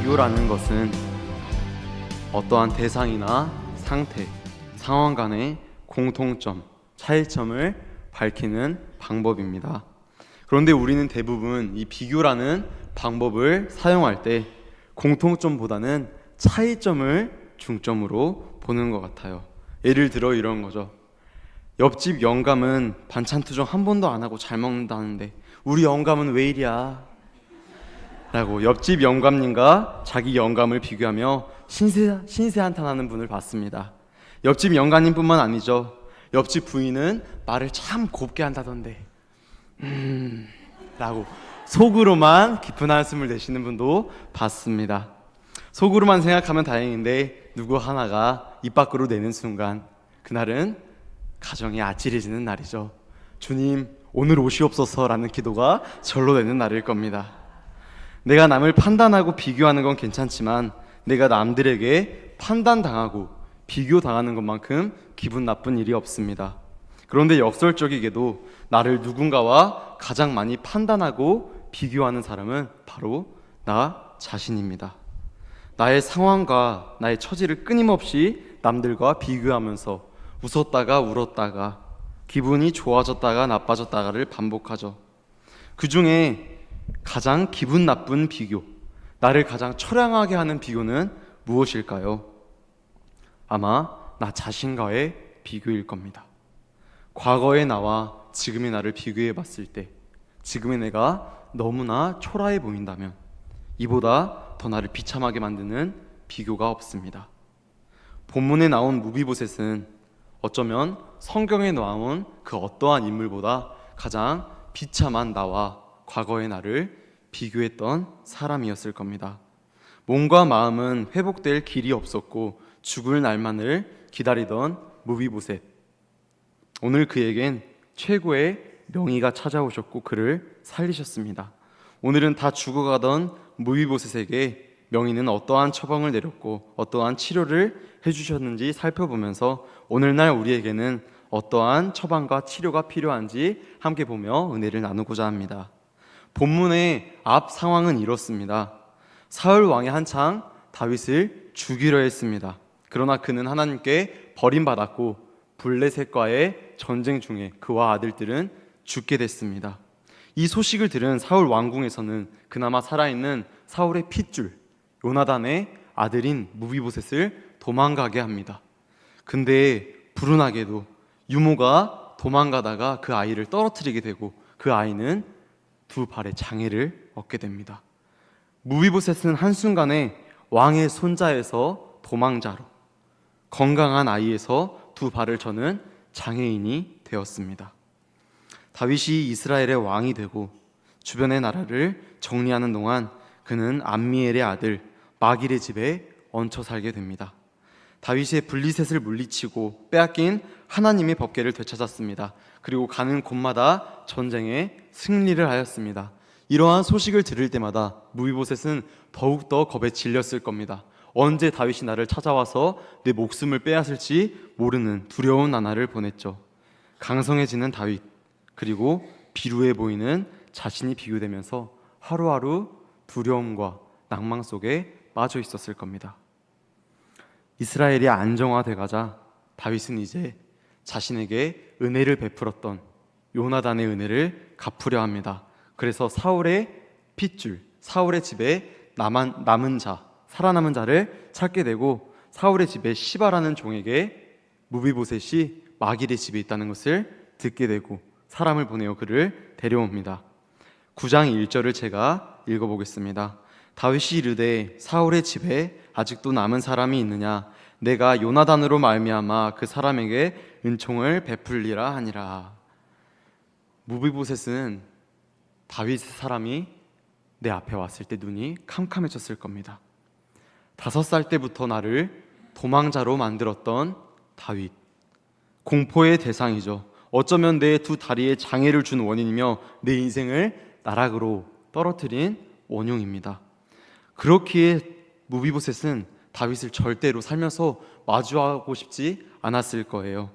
비교라는 것은 어떠한 대상이나 상태, 상황 간의 공통점, 차이점을 밝히는 방법입니다. 그런데 우리는 대부분 이 비교라는 방법을 사용할 때 공통점보다는 차이점을 중점으로 보는 것 같아요. 예를 들어 이런 거죠. 옆집 영감은 반찬 투정 한 번도 안 하고 잘 먹는다는데 우리 영감은 왜 이리야? 라고 옆집 영감님과 자기 영감을 비교하며 신세 한탄하는 분을 봤습니다. 옆집 영감님뿐만 아니죠. 옆집 부인은 말을 참 곱게 한다던데 라고 속으로만 깊은 한숨을 내쉬는 분도 봤습니다. 속으로만 생각하면 다행인데 누구 하나가 입 밖으로 내는 순간 그날은 가정이 아찔해지는 날이죠. 주님 오늘 오시옵소서라는 기도가 절로 되는 날일 겁니다. 내가 남을 판단하고 비교하는 건 괜찮지만 내가 남들에게 판단당하고 비교당하는 것만큼 기분 나쁜 일이 없습니다. 그런데 역설적이게도 나를 누군가와 가장 많이 판단하고 비교하는 사람은 바로 나 자신입니다. 나의 상황과 나의 처지를 끊임없이 남들과 비교하면서 웃었다가 울었다가 기분이 좋아졌다가 나빠졌다가를 반복하죠. 그 중에 가장 기분 나쁜 비교, 나를 가장 처량하게 하는 비교는 무엇일까요? 아마 나 자신과의 비교일 겁니다. 과거의 나와 지금의 나를 비교해 봤을 때 지금의 내가 너무나 초라해 보인다면 이보다 더 나를 비참하게 만드는 비교가 없습니다. 본문에 나온 무비보셋은 어쩌면 성경에 나온 그 어떠한 인물보다 가장 비참한 나와 과거의 나를 비교했던 사람이었을 겁니다. 몸과 마음은 회복될 길이 없었고 죽을 날만을 기다리던 무비보셋. 오늘 그에겐 최고의 명의가 찾아오셨고 그를 살리셨습니다. 오늘은 다 죽어가던 무비보셋에게 명의는 어떠한 처방을 내렸고 어떠한 치료를 해주셨는지 살펴보면서 오늘날 우리에게는 어떠한 처방과 치료가 필요한지 함께 보며 은혜를 나누고자 합니다. 본문의 앞 상황은 이렇습니다. 사울 왕이 한창 다윗을 죽이려 했습니다. 그러나 그는 하나님께 버림받았고 블레셋과의 전쟁 중에 그와 아들들은 죽게 됐습니다. 이 소식을 들은 사울 왕궁에서는 그나마 살아있는 사울의 핏줄 요나단의 아들인 무비보셋을 도망가게 합니다. 근데 불운하게도 유모가 도망가다가 그 아이를 떨어뜨리게 되고 그 아이는 두 발에 장애를 얻게 됩니다. 무비보셋은 한순간에 왕의 손자에서 도망자로 건강한 아이에서 두 발을 저는 장애인이 되었습니다. 다윗이 이스라엘의 왕이 되고 주변의 나라를 정리하는 동안 그는 암미엘의 아들 마길의 집에 얹혀 살게 됩니다. 다윗의 블리셋을 물리치고 빼앗긴 하나님의 법궤를 되찾았습니다. 그리고 가는 곳마다 전쟁에 승리를 하였습니다. 이러한 소식을 들을 때마다 무비보셋은 더욱더 겁에 질렸을 겁니다. 언제 다윗이 나를 찾아와서 내 목숨을 빼앗을지 모르는 두려운 나날을 보냈죠. 강성해지는 다윗, 그리고 비루해 보이는 자신이 비교되면서 하루하루 두려움과 낭망 속에 빠져 있었을 겁니다. 이스라엘이 안정화돼 가자 다윗은 이제 자신에게 은혜를 베풀었던 요나단의 은혜를 갚으려 합니다. 그래서 사울의 핏줄, 사울의 집에 남은 자, 살아남은 자를 찾게 되고 사울의 집에 시바라는 종에게 무비보셋이 마길의 집에 있다는 것을 듣게 되고 사람을 보내어 그를 데려옵니다. 9장 1절을 제가 읽어보겠습니다. 다윗이 이르되 사울의 집에 아직도 남은 사람이 있느냐? 내가 요나단으로 말미암아 그 사람에게 은총을 베풀리라 하니라. 무비보셋은 다윗의 사람이 내 앞에 왔을 때 눈이 캄캄해졌을 겁니다. 5살 때부터 나를 도망자로 만들었던 다윗, 공포의 대상이죠. 어쩌면 내 두 다리에 장애를 준 원인이며 내 인생을 나락으로 떨어뜨린 원흉입니다. 그렇기에 무비보셋은 다윗을 절대로 살면서 마주하고 싶지 않았을 거예요.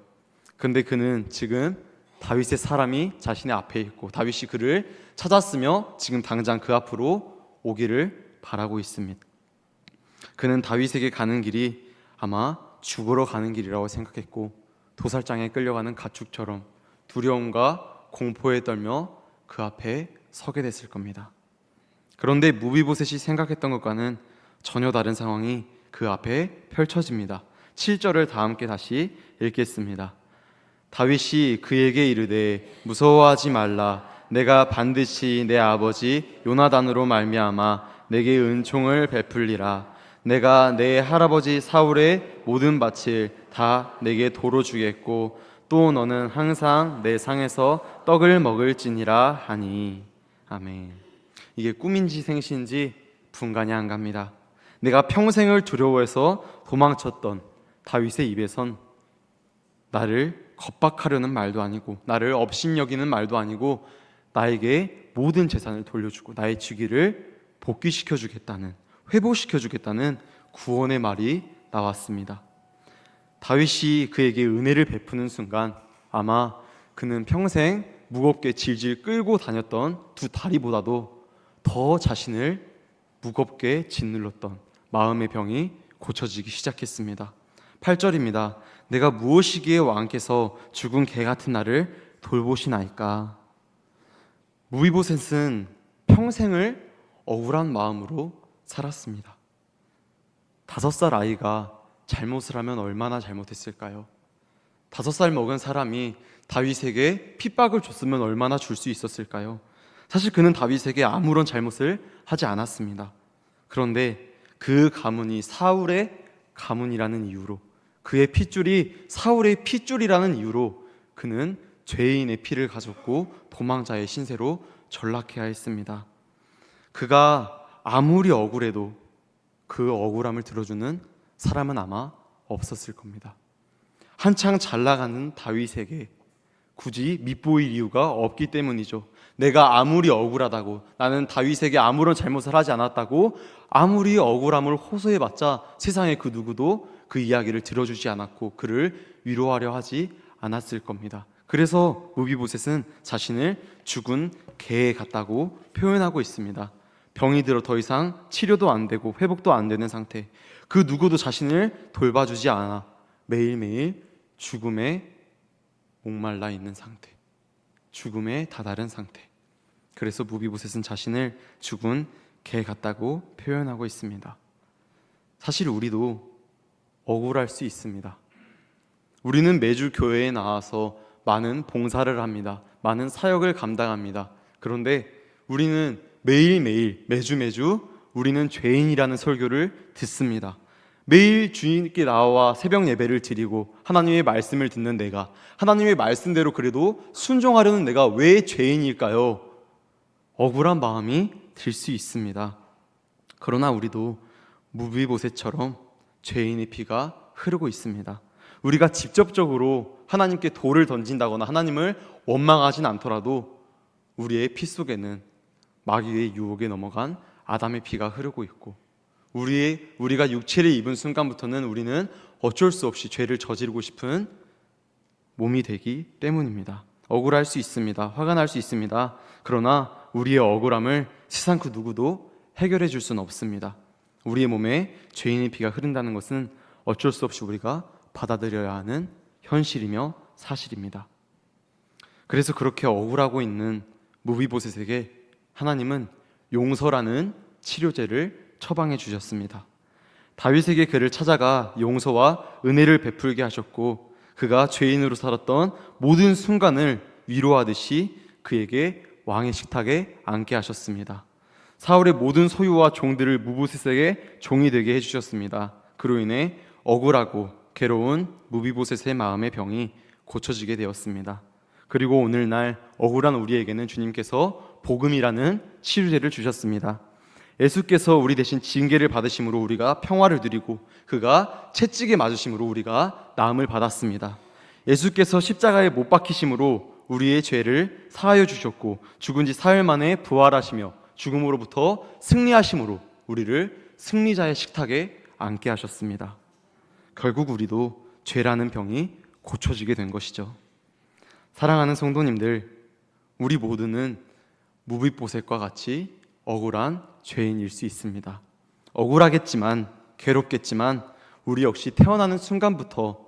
근데 그는 지금 다윗의 사람이 자신의 앞에 있고 다윗이 그를 찾았으며 지금 당장 그 앞으로 오기를 바라고 있습니다. 그는 다윗에게 가는 길이 아마 죽으러 가는 길이라고 생각했고, 도살장에 끌려가는 가축처럼 두려움과 공포에 떨며 그 앞에 서게 됐을 겁니다. 그런데 무비보셋이 생각했던 것과는 전혀 다른 상황이 그 앞에 펼쳐집니다. 7절을 다 함께 다시 읽겠습니다. 다윗이 그에게 이르되 무서워하지 말라. 내가 반드시 내 아버지 요나단으로 말미암아 내게 은총을 베풀리라. 내가 내 할아버지 사울의 모든 밭을 다 내게 도로 주겠고 또 너는 항상 내 상에서 떡을 먹을지니라 하니. 아멘. 이게 꿈인지 생시인지 분간이 안 갑니다. 내가 평생을 두려워해서 도망쳤던 다윗의 입에선 나를 겁박하려는 말도 아니고, 나를 업신여기는 말도 아니고, 나에게 모든 재산을 돌려주고 나의 직위를 복귀시켜 주겠다는, 회복시켜 주겠다는 구원의 말이 나왔습니다. 다윗이 그에게 은혜를 베푸는 순간 아마 그는 평생 무겁게 질질 끌고 다녔던 두 다리보다도 더 자신을 무겁게 짓눌렀던 마음의 병이 고쳐지기 시작했습니다. 8절입니다. 내가 무엇이기에 왕께서 죽은 개 같은 나를 돌보시나이까. 무비보셋은 평생을 억울한 마음으로 살았습니다. 5살 아이가 잘못을 하면 얼마나 잘못했을까요? 5살 먹은 사람이 다윗에게 핍박을 줬으면 얼마나 줄 수 있었을까요? 사실 그는 다윗에게 아무런 잘못을 하지 않았습니다. 그런데 그 가문이 사울의 가문이라는 이유로, 그의 핏줄이 사울의 핏줄이라는 이유로 그는 죄인의 피를 가졌고 도망자의 신세로 전락해야 했습니다. 그가 아무리 억울해도 그 억울함을 들어주는 사람은 아마 없었을 겁니다. 한창 잘 나가는 다윗에게 굳이 밉보일 이유가 없기 때문이죠. 내가 아무리 억울하다고, 나는 다윗에게 아무런 잘못을 하지 않았다고 아무리 억울함을 호소해봤자 세상의 그 누구도 그 이야기를 들어주지 않았고 그를 위로하려 하지 않았을 겁니다. 그래서 무비보셋은 자신을 죽은 개 같다고 표현하고 있습니다. 병이 들어 더 이상 치료도 안 되고 회복도 안 되는 상태, 그 누구도 자신을 돌봐주지 않아 매일매일 죽음에 목말라 있는 상태, 죽음에 다다른 상태. 그래서 무비보셋은 자신을 죽은 개 같다고 표현하고 있습니다. 사실 우리도 억울할 수 있습니다. 우리는 매주 교회에 나와서 많은 봉사를 합니다. 많은 사역을 감당합니다. 그런데 우리는 매일매일 매주 우리는 죄인이라는 설교를 듣습니다. 매일 주님께 나와 새벽 예배를 드리고 하나님의 말씀을 듣는 내가, 하나님의 말씀대로 그래도 순종하려는 내가 왜 죄인일까요? 억울한 마음이 들 수 있습니다. 그러나 우리도 무비보셋처럼 죄인의 피가 흐르고 있습니다. 우리가 직접적으로 하나님께 돌을 던진다거나 하나님을 원망하진 않더라도 우리의 피 속에는 마귀의 유혹에 넘어간 아담의 피가 흐르고 있고, 우리가 육체를 입은 순간부터는 우리는 어쩔 수 없이 죄를 저지르고 싶은 몸이 되기 때문입니다. 억울할 수 있습니다. 화가 날 수 있습니다. 그러나 우리의 억울함을 세상 그 누구도 해결해 줄 수는 없습니다. 우리의 몸에 죄인의 피가 흐른다는 것은 어쩔 수 없이 우리가 받아들여야 하는 현실이며 사실입니다. 그래서 그렇게 억울하고 있는 무비보셋에게 하나님은 용서라는 치료제를 처방해 주셨습니다. 다윗에게 그를 찾아가 용서와 은혜를 베풀게 하셨고, 그가 죄인으로 살았던 모든 순간을 위로하듯이 그에게 왕의 식탁에 앉게 하셨습니다. 사울의 모든 소유와 종들을 무비보셋에게 종이 되게 해주셨습니다. 그로 인해 억울하고 괴로운 무비보셋의 마음의 병이 고쳐지게 되었습니다. 그리고 오늘날 억울한 우리에게는 주님께서 복음이라는 치료제를 주셨습니다. 예수께서 우리 대신 징계를 받으심으로 우리가 평화를 누리고 그가 채찍에 맞으심으로 우리가 나음을 받았습니다. 예수께서 십자가에 못 박히심으로 우리의 죄를 사하여 주셨고 죽은 지 사흘 만에 부활하시며 죽음으로부터 승리하심으로 우리를 승리자의 식탁에 앉게 하셨습니다. 결국 우리도 죄라는 병이 고쳐지게 된 것이죠. 사랑하는 성도님들, 우리 모두는 무비보셋과 같이 억울한 죄인일 수 있습니다. 억울하겠지만 괴롭겠지만 우리 역시 태어나는 순간부터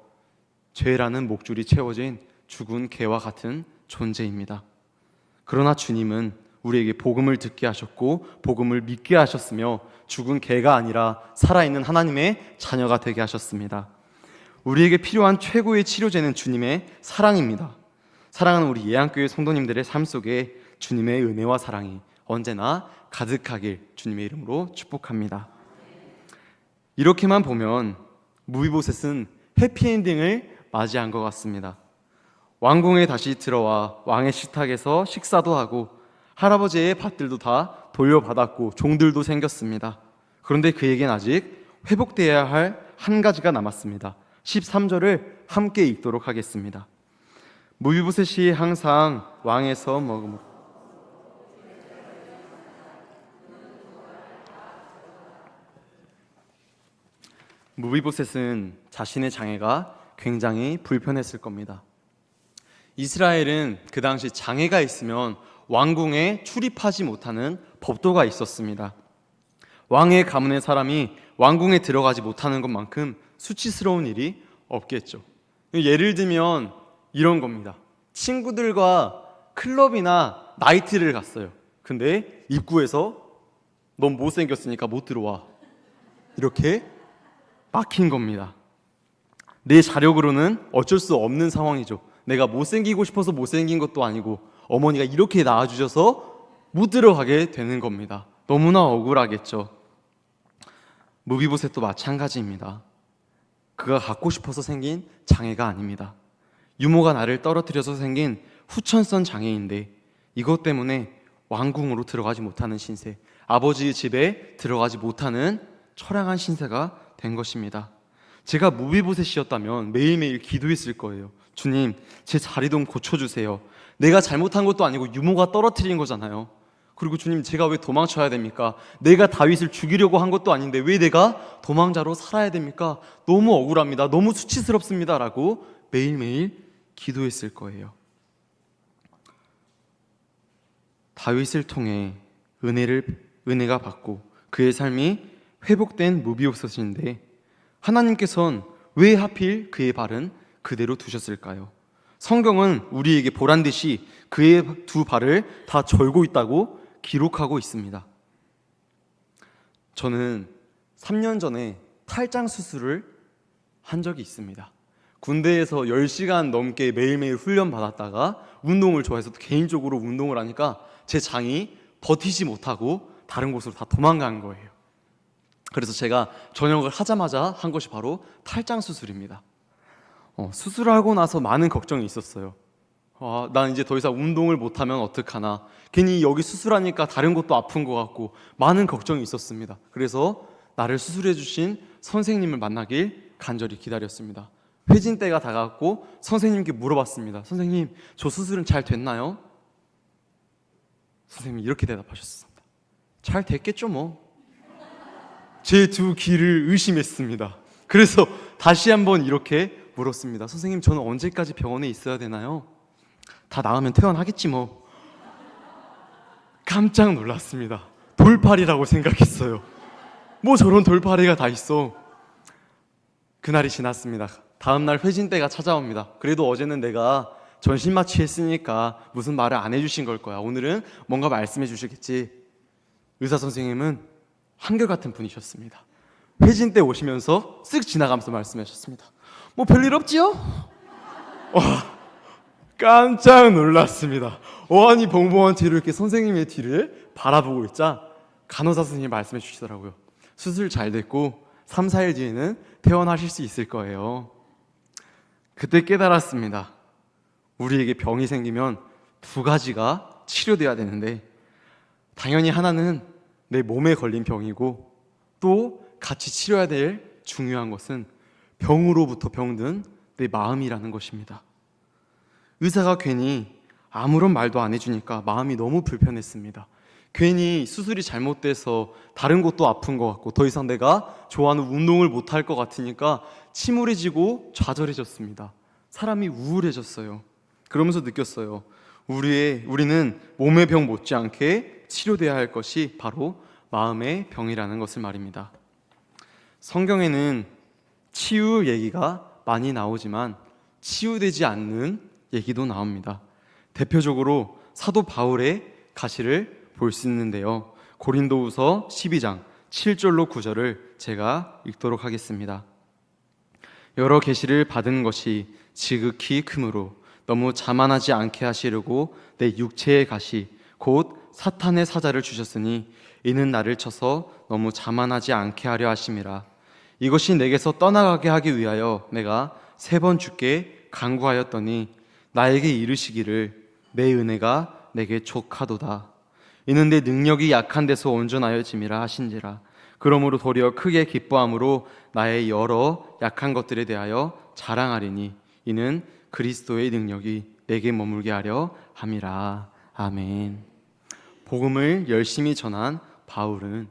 죄라는 목줄이 채워진 죽은 개와 같은 존재입니다. 그러나 주님은 우리에게 복음을 듣게 하셨고 복음을 믿게 하셨으며 죽은 개가 아니라 살아있는 하나님의 자녀가 되게 하셨습니다. 우리에게 필요한 최고의 치료제는 주님의 사랑입니다. 사랑하는 우리 예안교회 성도님들의 삶 속에 주님의 은혜와 사랑이 언제나 가득하길 주님의 이름으로 축복합니다. 이렇게만 보면 무비보셋은 해피엔딩을 맞이한 것 같습니다. 왕궁에 다시 들어와 왕의 식탁에서 식사도 하고 할아버지의 밭들도 다 돌려받았고 종들도 생겼습니다. 그런데 그에겐 아직 회복되어야 할 한 가지가 남았습니다. 13절을 함께 읽도록 하겠습니다. 무비보셋이 항상 왕에서 무비보셋은 자신의 장애가 굉장히 불편했을 겁니다. 이스라엘은 그 당시 장애가 있으면 왕궁에 출입하지 못하는 법도가 있었습니다. 왕의 가문의 사람이 왕궁에 들어가지 못하는 것만큼 수치스러운 일이 없겠죠. 예를 들면 이런 겁니다. 친구들과 클럽이나 나이트를 갔어요. 근데 입구에서 넌 못생겼으니까 못 들어와, 이렇게 막힌 겁니다. 내 자력으로는 어쩔 수 없는 상황이죠. 내가 못생기고 싶어서 못생긴 것도 아니고 어머니가 이렇게 낳아주셔서 못 들어가게 되는 겁니다. 너무나 억울하겠죠. 무비보셋도 마찬가지입니다. 그가 갖고 싶어서 생긴 장애가 아닙니다. 유모가 나를 떨어뜨려서 생긴 후천성 장애인데 이것 때문에 왕궁으로 들어가지 못하는 신세, 아버지의 집에 들어가지 못하는 처량한 신세가 된 것입니다. 제가 무비보셋이었다면 매일매일 기도했을 거예요. 주님, 제 자리 좀 고쳐주세요. 내가 잘못한 것도 아니고 유모가 떨어뜨린 거잖아요. 그리고 주님, 제가 왜 도망쳐야 됩니까? 내가 다윗을 죽이려고 한 것도 아닌데 왜 내가 도망자로 살아야 됩니까? 너무 억울합니다. 너무 수치스럽습니다. 라고 매일매일 기도했을 거예요. 다윗을 통해 은혜가 받고 그의 삶이 회복된 무비보셋인데 하나님께서는 왜 하필 그의 발은 그대로 두셨을까요? 성경은 우리에게 보란듯이 그의 두 발을 다 절고 있다고 기록하고 있습니다. 저는 3년 전에 탈장 수술을 한 적이 있습니다. 군대에서 10시간 넘게 매일매일 훈련 받았다가 운동을 좋아해서 개인적으로 운동을 하니까 제 장이 버티지 못하고 다른 곳으로 다 도망간 거예요. 그래서 제가 전역을 하자마자 한 것이 바로 탈장 수술입니다. 수술하고 나서 많은 걱정이 있었어요. 난 이제 더 이상 운동을 못하면 어떡하나, 괜히 여기 수술하니까 다른 곳도 아픈 것 같고 많은 걱정이 있었습니다. 그래서 나를 수술해 주신 선생님을 만나길 간절히 기다렸습니다. 회진 때가 다가왔고 선생님께 물어봤습니다. 선생님, 저 수술은 잘 됐나요? 선생님이 이렇게 대답하셨습니다. 잘 됐겠죠 뭐. 제 두 귀를 의심했습니다. 그래서 다시 한번 이렇게 물었습니다. 선생님, 저는 언제까지 병원에 있어야 되나요? 다 나으면 퇴원하겠지 뭐. 깜짝 놀랐습니다. 돌팔이라고 생각했어요. 뭐 저런 돌팔이가 다 있어. 그날이 지났습니다. 다음날 회진 때가 찾아옵니다. 그래도 어제는 내가 전신마취 했으니까 무슨 말을 안 해주신 걸 거야. 오늘은 뭔가 말씀해 주시겠지. 의사 선생님은 한결같은 분이셨습니다. 회진 때 오시면서 쓱 지나가면서 말씀하셨습니다. 뭐 별일 없지요? 깜짝 놀랐습니다. 어안이 벙벙한 뒤로 이렇게 선생님의 뒤를 바라보고 있자 간호사 선생님이 말씀해 주시더라고요. 수술 잘 됐고 3, 4일 뒤에는 퇴원하실 수 있을 거예요. 그때 깨달았습니다. 우리에게 병이 생기면 두 가지가 치료돼야 되는데 당연히 하나는 내 몸에 걸린 병이고 또 같이 치료해야 될 중요한 것은 병으로부터 병든 내 마음이라는 것입니다. 의사가 괜히 아무런 말도 안 해주니까 마음이 너무 불편했습니다. 괜히 수술이 잘못돼서 다른 곳도 아픈 것 같고 더 이상 내가 좋아하는 운동을 못할 것 같으니까 침울해지고 좌절해졌습니다. 사람이 우울해졌어요. 그러면서 느꼈어요. 우리는 몸의 병 못지않게 치료돼야 할 것이 바로 마음의 병이라는 것을 말입니다. 성경에는 치유 얘기가 많이 나오지만 치유되지 않는 얘기도 나옵니다. 대표적으로 사도 바울의 가시를 볼 수 있는데요. 고린도후서 12장 7절로 9절을 제가 읽도록 하겠습니다. 여러 계시를 받은 것이 지극히 크므로 너무 자만하지 않게 하시려고 내 육체의 가시 곧 사탄의 사자를 주셨으니 이는 나를 쳐서 너무 자만하지 않게 하려 하심이라. 이것이 내게서 떠나가게 하기 위하여 내가 3번 주께 간구하였더니 나에게 이르시기를 내 은혜가 내게 족하도다. 이는 내 능력이 약한 데서 온전하여짐이라 하신지라. 그러므로 도리어 크게 기뻐함으로 나의 여러 약한 것들에 대하여 자랑하리니 이는 그리스도의 능력이 내게 머물게 하려 함이라. 아멘. 복음을 열심히 전한 바울은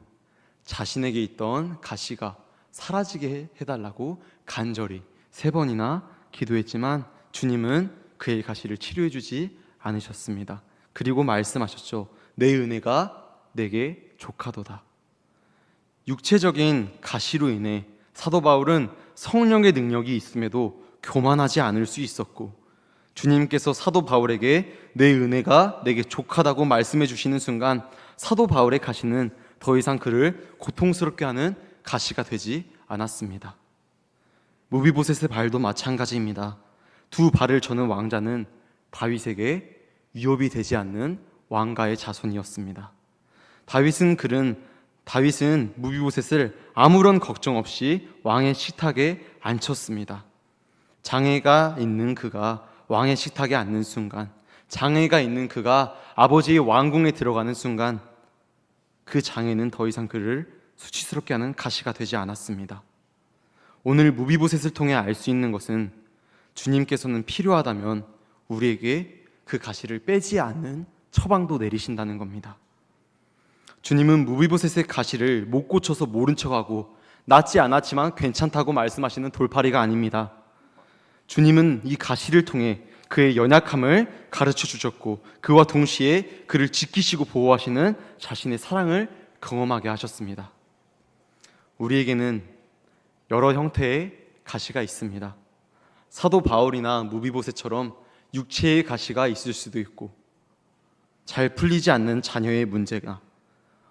자신에게 있던 가시가 사라지게 해달라고 간절히 3번이나 기도했지만 주님은 그의 가시를 치료해주지 않으셨습니다. 그리고 말씀하셨죠. 내 은혜가 내게 족하도다. 육체적인 가시로 인해 사도 바울은 성령의 능력이 있음에도 교만하지 않을 수 있었고, 주님께서 사도 바울에게 내 은혜가 내게 족하다고 말씀해 주시는 순간 사도 바울의 가시는 더 이상 그를 고통스럽게 하는 가시가 되지 않았습니다. 무비보셋의 발도 마찬가지입니다. 2 발을 저는 왕자는 다윗에게 위협이 되지 않는 왕가의 자손이었습니다. 다윗은 무비보셋을 아무런 걱정 없이 왕의 식탁에 앉혔습니다. 장애가 있는 그가 왕의 식탁에 앉는 순간, 장애가 있는 그가 아버지의 왕궁에 들어가는 순간 그 장애는 더 이상 그를 수치스럽게 하는 가시가 되지 않았습니다. 오늘 무비보셋을 통해 알 수 있는 것은 주님께서는 필요하다면 우리에게 그 가시를 빼지 않는 처방도 내리신다는 겁니다. 주님은 무비보셋의 가시를 못 고쳐서 모른 척하고 낫지 않았지만 괜찮다고 말씀하시는 돌팔이가 아닙니다. 주님은 이 가시를 통해 그의 연약함을 가르쳐 주셨고 그와 동시에 그를 지키시고 보호하시는 자신의 사랑을 경험하게 하셨습니다. 우리에게는 여러 형태의 가시가 있습니다. 사도 바울이나 무비보셋처럼 육체의 가시가 있을 수도 있고, 잘 풀리지 않는 자녀의 문제가,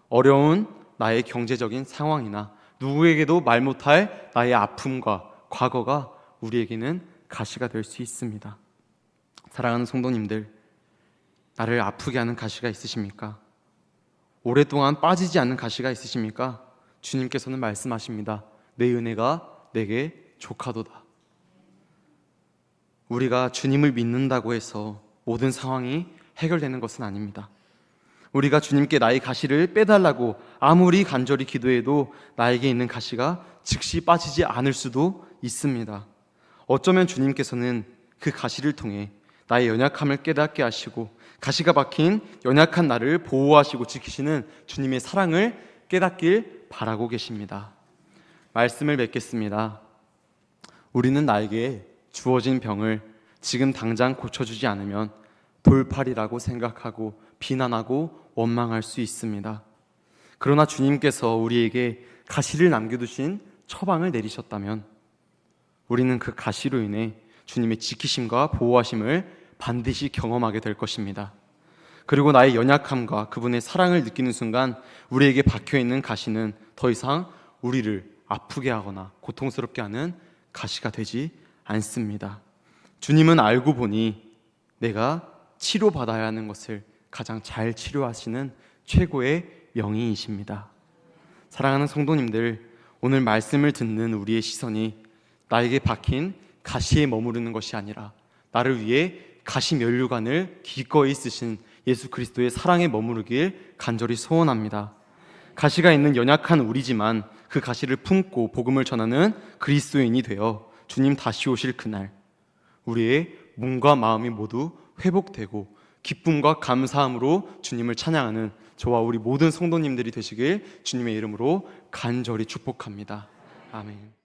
어려운 나의 경제적인 상황이나 누구에게도 말 못할 나의 아픔과 과거가 우리에게는 가시가 될 수 있습니다. 사랑하는 성도님들, 나를 아프게 하는 가시가 있으십니까? 오랫동안 빠지지 않는 가시가 있으십니까? 주님께서는 말씀하십니다. 내 은혜가 내게 족하도다. 우리가 주님을 믿는다고 해서 모든 상황이 해결되는 것은 아닙니다. 우리가 주님께 나의 가시를 빼달라고 아무리 간절히 기도해도 나에게 있는 가시가 즉시 빠지지 않을 수도 있습니다. 어쩌면 주님께서는 그 가시를 통해 나의 연약함을 깨닫게 하시고 가시가 박힌 연약한 나를 보호하시고 지키시는 주님의 사랑을 깨닫길 바라고 계십니다. 말씀을 맺겠습니다. 우리는 나에게 주어진 병을 지금 당장 고쳐주지 않으면 돌팔이라고 생각하고 비난하고 원망할 수 있습니다. 그러나 주님께서 우리에게 가시를 남겨두신 처방을 내리셨다면 우리는 그 가시로 인해 주님의 지키심과 보호하심을 반드시 경험하게 될 것입니다. 그리고 나의 연약함과 그분의 사랑을 느끼는 순간 우리에게 박혀있는 가시는 더 이상 우리를 아프게 하거나 고통스럽게 하는 가시가 되지 않습니다. 주님은 알고 보니 내가 치료받아야 하는 것을 가장 잘 치료하시는 최고의 명의이십니다. 사랑하는 성도님들, 오늘 말씀을 듣는 우리의 시선이 나에게 박힌 가시에 머무르는 것이 아니라 나를 위해 가시 면류관을 기꺼이 쓰신 예수 그리스도의 사랑에 머무르길 간절히 소원합니다. 가시가 있는 연약한 우리지만 그 가시를 품고 복음을 전하는 그리스도인이 되어 주님 다시 오실 그날 우리의 몸과 마음이 모두 회복되고 기쁨과 감사함으로 주님을 찬양하는 저와 우리 모든 성도님들이 되시길 주님의 이름으로 간절히 축복합니다. 아멘.